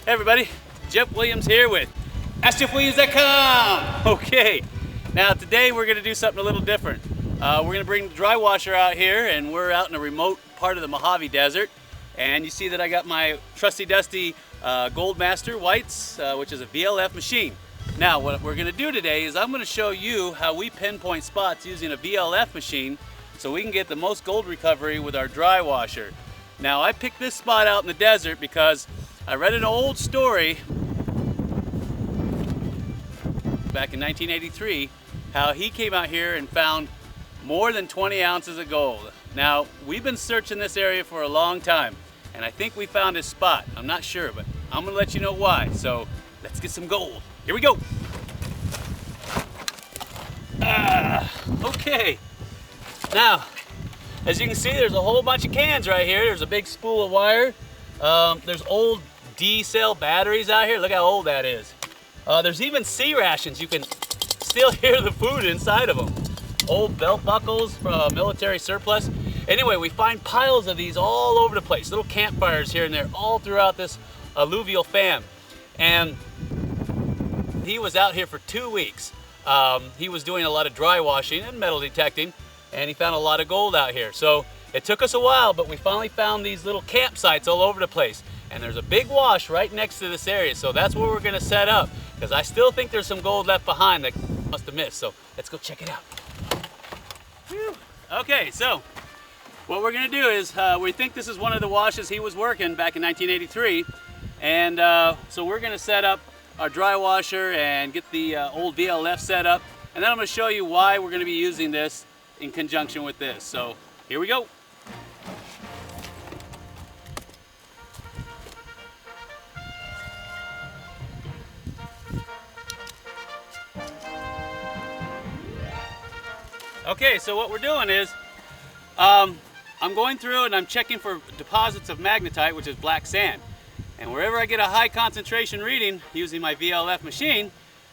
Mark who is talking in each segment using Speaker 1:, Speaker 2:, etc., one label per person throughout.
Speaker 1: Hey everybody, Jeff Williams here with AskJeffWilliams.com. Okay, now today we're going to do something a little different. We're going to bring the Drywasher out here, and we're out in a remote part of the Mojave Desert. And you see that I got my trusty dusty Goldmaster whites, which is a VLF machine. Now what we're going to do today is I'm going to show you how we pinpoint spots using a VLF machine so we can get the most gold recovery with our Drywasher. Now I picked this spot out in the desert because I read an old story back in 1983 how he came out here and found more than 20 ounces of gold. Now we've been searching this area for a long time and I think we found his spot. I'm not sure, but I'm gonna let you know why. So let's get some gold. Here we go. Okay. Now, as you can see, there's a whole bunch of cans right here. There's a big spool of wire. There's old D-cell batteries out here. Look how old that is. There's even C rations. You can still hear the food inside of them. Old belt buckles from military surplus. Anyway, we find piles of these all over the place. Little campfires here and there all throughout this alluvial fan. And he was out here for 2 weeks. He was doing a lot of dry washing and metal detecting, and he found a lot of gold out here. So it took us a while, but we finally found these little campsites all over the place. And there's a big wash right next to this area, so that's where we're gonna set up, because I still think there's some gold left behind that must have missed. So let's go check it out. Whew. Okay, so what we're gonna do is we think this is one of the washes he was working back in 1983, and so we're gonna set up our Drywasher and get the old VLF set up, and then I'm gonna show you why we're gonna be using this in conjunction with this. So here we go. Okay, so what we're doing is I'm going through and I'm checking for deposits of magnetite, which is black sand. And wherever I get a high concentration reading using my VLF machine,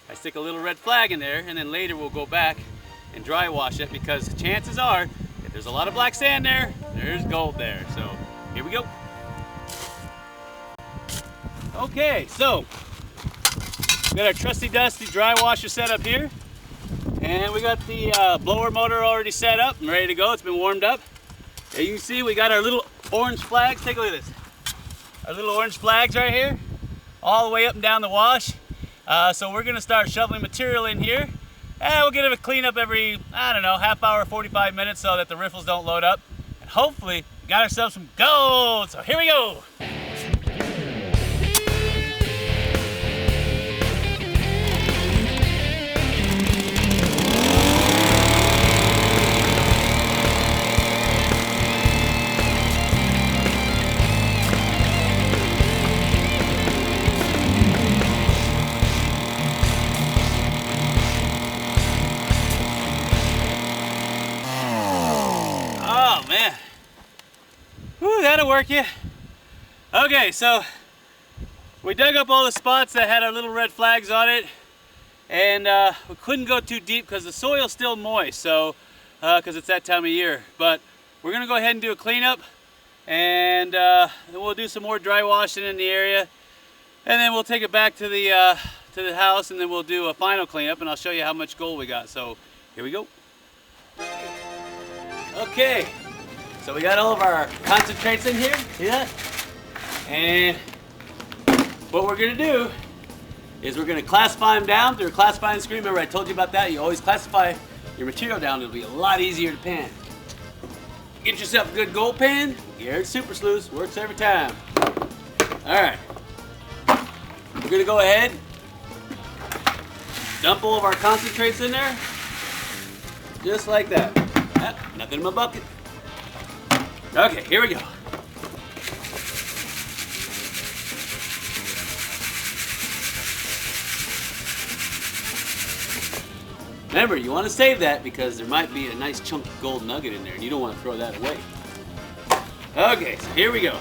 Speaker 1: I stick a little red flag in there, and then later we'll go back and dry wash it, because chances are, if there's a lot of black sand there, there's gold there. So here we go. Okay, so we got our trusty dusty Drywasher set up here. And we got the blower motor already set up and ready to go. It's been warmed up. And you can see we got our little orange flags. Take a look at this. Our little orange flags right here, all the way up and down the wash. So we're gonna start shoveling material in here. And we'll get a cleanup every, I don't know, half hour, 45 minutes so that the riffles don't load up. And hopefully got ourselves some gold. So here we go. Man, whew, that'll work you. Okay, so we dug up all the spots that had our little red flags on it, and we couldn't go too deep because the soil's still moist, so because it's that time of year. But we're gonna go ahead and do a cleanup, and then we'll do some more dry washing in the area, and then we'll take it back to the house, and then we'll do a final cleanup, and I'll show you how much gold we got. So here we go. Okay. So we got all of our concentrates in here, see that? And what we're gonna do is we're gonna classify them down through a classifying screen. Remember I told you about that? You always classify your material down, it'll be a lot easier to pan. Get yourself a good gold pan, Garrett Super Sluice, works every time. All right, we're gonna go ahead, dump all of our concentrates in there, just like that. Nothing in my bucket. Okay, here we go. Remember, you want to save that because there might be a nice chunky gold nugget in there and you don't want to throw that away. Okay, so here we go.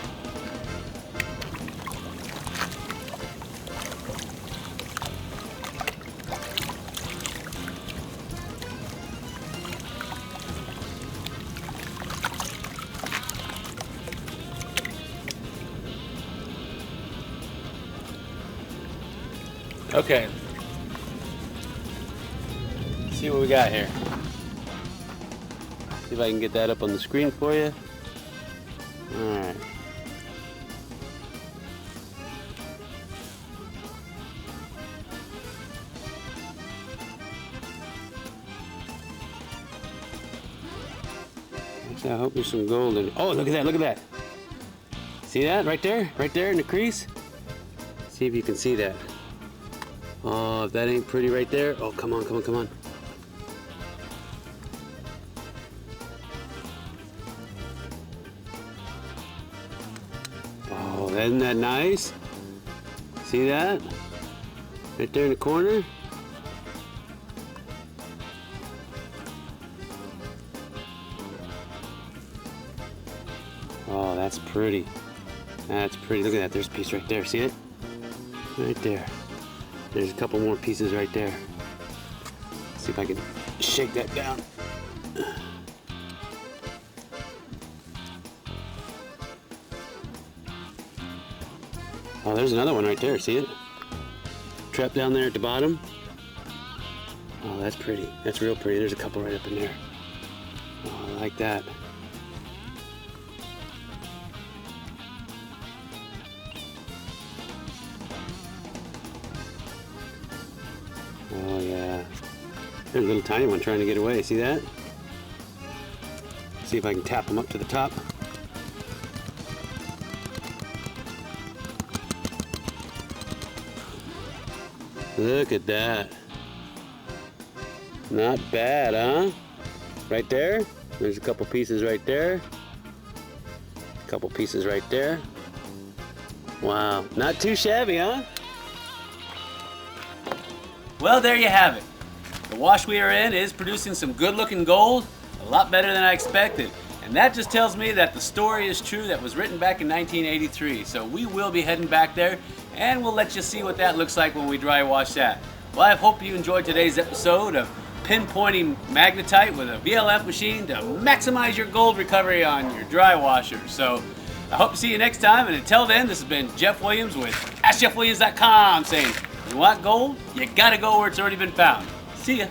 Speaker 1: Okay. Let's see what we got here. See if I can get that up on the screen for you. Alright. Actually, I hope there's some gold in it. Oh, look at that, look at that. See that right there? Right there in the crease? See if you can see that. Oh, if that ain't pretty right there. Oh, come on, come on, come on. Oh, isn't that nice? See that? Right there in the corner? Oh, that's pretty. That's pretty. Look at that. There's a piece right there. See it? Right there. There's a couple more pieces right there. See if I can shake that down. Oh, there's another one right there. See it? Trapped down there at the bottom. Oh, that's pretty. That's real pretty. There's a couple right up in there. Oh, I like that. Oh yeah. There's a little tiny one trying to get away. See that? See if I can tap them up to the top. Look at that. Not bad, huh? Right there. There's a couple pieces right there. A couple pieces right there. Wow. Not too shabby, huh? Well, there you have it. The wash we are in is producing some good looking gold, a lot better than I expected. And that just tells me that the story is true that was written back in 1983. So we will be heading back there and we'll let you see what that looks like when we dry wash that. Well, I hope you enjoyed today's episode of pinpointing magnetite with a VLF machine to maximize your gold recovery on your dry washer. So I hope to see you next time, and until then, this has been Jeff Williams with AskJeffWilliams.com saying, you want gold? You gotta go where it's already been found. See ya.